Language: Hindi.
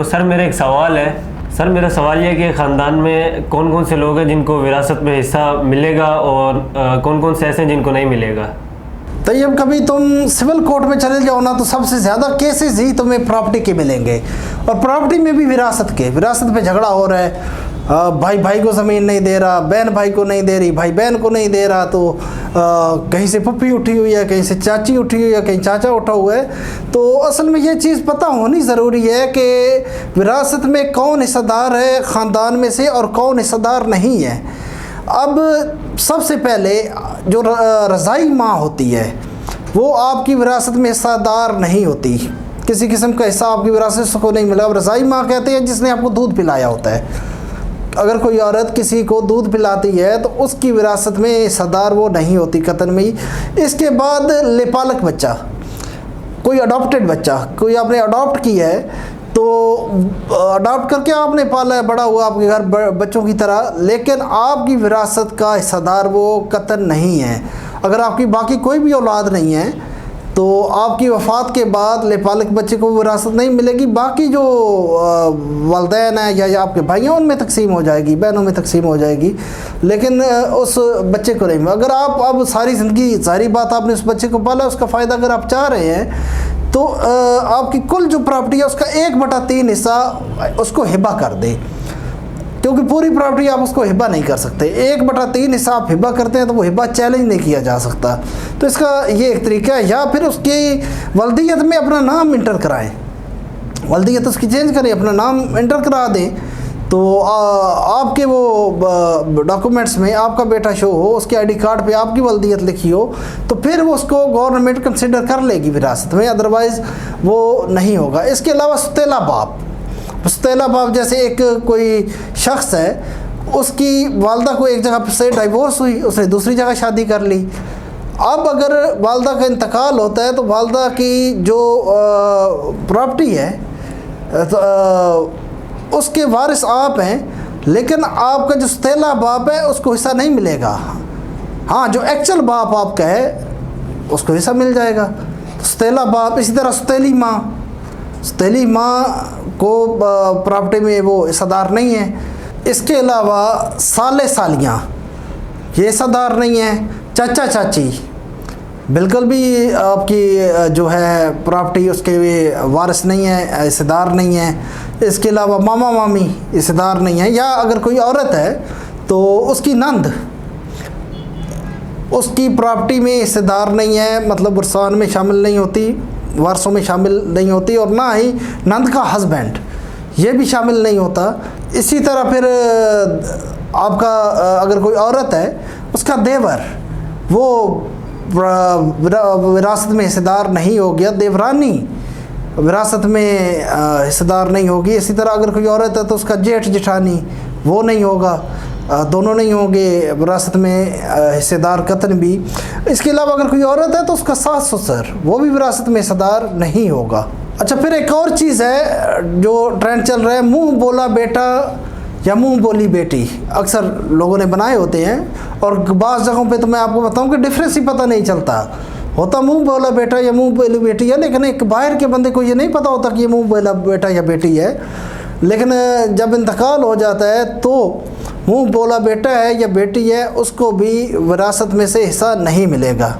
तो सर मेरा एक सवाल है। सर मेरा सवाल ये है कि ख़ानदान में कौन कौन से लोग हैं जिनको विरासत में हिस्सा मिलेगा और कौन कौन से ऐसे हैं जिनको नहीं मिलेगा। तो ये कभी तुम सिविल कोर्ट में चले जाओ ना तो सबसे ज़्यादा केसेस ही तुम्हें प्रॉपर्टी के मिलेंगे, और प्रॉपर्टी में भी विरासत पे झगड़ा हो रहा है। भाई भाई को ज़मीन नहीं दे रहा, बहन भाई को नहीं दे रही, भाई बहन को नहीं दे रहा, तो कहीं से पप्पी उठी हुई है, कहीं से चाची उठी हुई है, कहीं चाचा उठा हुआ है। तो असल में ये चीज़ पता होनी ज़रूरी है कि विरासत में कौन हिस्सेदार है ख़ानदान में से और कौन हिस्सेदार नहीं है। अब सबसे पहले जो रज़ाई माँ होती है वो आपकी विरासत में हिस्सेदार नहीं होती, किसी किस्म का हिस्सा आपकी विरासत को नहीं मिला। अब रज़ाई माँ कहते हैं जिसने आपको दूध पिलाया होता है। अगर कोई औरत किसी को दूध पिलाती है तो उसकी विरासत में हिस्सेदार वो नहीं होती कतन में ही। इसके बाद लेपालक बच्चा, कोई अडॉप्टेड बच्चा, कोई आपने अडॉप्ट किया है, तो अडॉप्ट करके आपने पाला है, बड़ा हुआ आपके घर बच्चों की तरह, लेकिन आपकी विरासत का हिस्सेदार वो कतन नहीं है। अगर आपकी बाकी कोई भी औलाद नहीं है तो आपकी वफ़ात के बाद लेपालक बच्चे को विरासत नहीं मिलेगी। बाकी जो वालिदैन है या आपके भाइयों उनमें तकसीम हो जाएगी, बहनों में तकसीम हो जाएगी, लेकिन उस बच्चे को नहीं। अगर आप अब सारी ज़िंदगी, सारी बात आपने उस बच्चे को पाला, उसका फ़ायदा अगर आप चाह रहे हैं तो आपकी कुल जो प्रॉपर्टी है उसका 1/3 हिस्सा उसको हिबा कर दे, क्योंकि पूरी प्रॉपर्टी आप उसको हिबा नहीं कर सकते। 1/3 हिस्सा आप हिबा करते हैं तो वो हिबा चैलेंज नहीं किया जा सकता। तो इसका ये एक तरीका है। या फिर उसकी वल्दियत में अपना नाम इंटर कराएं, वल्दियत उसकी चेंज करें, अपना नाम इंटर करा दें, तो आपके वो डॉक्यूमेंट्स में आपका बेटा शो हो, उसके आईडी कार्ड पे आपकी वल्दियत लिखी हो, तो फिर वो उसको गवर्नमेंट कंसिडर कर लेगी विरासत में, अदरवाइज़ वो नहीं होगा। इसके अलावा सुतेला बाप, जैसे एक कोई शख्स है, उसकी वालदा को एक जगह से डाइवोर्स हुई, उसने दूसरी जगह शादी कर ली। अब अगर वालदा का इंतकाल होता है तो वालदा की जो प्रॉपर्टी है उसके वारिस आप हैं, लेकिन आपका जो सुतेला बाप है उसको हिस्सा नहीं मिलेगा। हाँ, जो एक्चुअल बाप आपका है उसको हिस्सा मिल जाएगा। सुतेला बाप, इसी तरह सुतेली माँ को प्रॉपर्टी में वो हिस्सेदार नहीं है। इसके अलावा साले सालियाँ ये हिस्सेदार नहीं है। चाचा चाची बिल्कुल भी आपकी जो है प्रॉपर्टी उसके वारिस नहीं है, हिस्सेदार नहीं है। इसके अलावा मामा मामी हिस्सेदार नहीं है। या अगर कोई औरत है तो उसकी नंद उसकी प्रॉपर्टी में हिस्सेदार नहीं है, मतलब वरसान में शामिल नहीं होती, वारसों में शामिल नहीं होती, और ना ही नंद का हस्बैंड ये भी शामिल नहीं होता। इसी तरह फिर आपका अगर कोई औरत है उसका देवर वो विरासत में हिस्सेदार नहीं हो गया, देवरानी विरासत में हिस्सेदार नहीं होगी। इसी तरह अगर कोई औरत है तो उसका जेठ जेठानी वो नहीं होगा, दोनों नहीं होंगे विरासत में हिस्सेदार कतन भी। इसके अलावा अगर कोई औरत है तो उसका सास ससुर वो भी विरासत में हिस्सेदार नहीं होगा। अच्छा, फिर एक और चीज़ है जो ट्रेंड चल रहा है, मुंह बोला बेटा या मुंह बोली बेटी, अक्सर लोगों ने बनाए होते हैं, और बाज़ जगहों पे तो मैं आपको बताऊं कि डिफरेंस ही पता नहीं चलता। होता मुंह बोला बेटा या मुंह बोली बेटी है, लेकिन एक बाहर के बंदे को ये नहीं पता होता कि ये मुंह बोला बेटा या बेटी है। लेकिन जब इंतकाल हो जाता है तो मुंह बोला बेटा है या बेटी है उसको भी विरासत में से हिस्सा नहीं मिलेगा।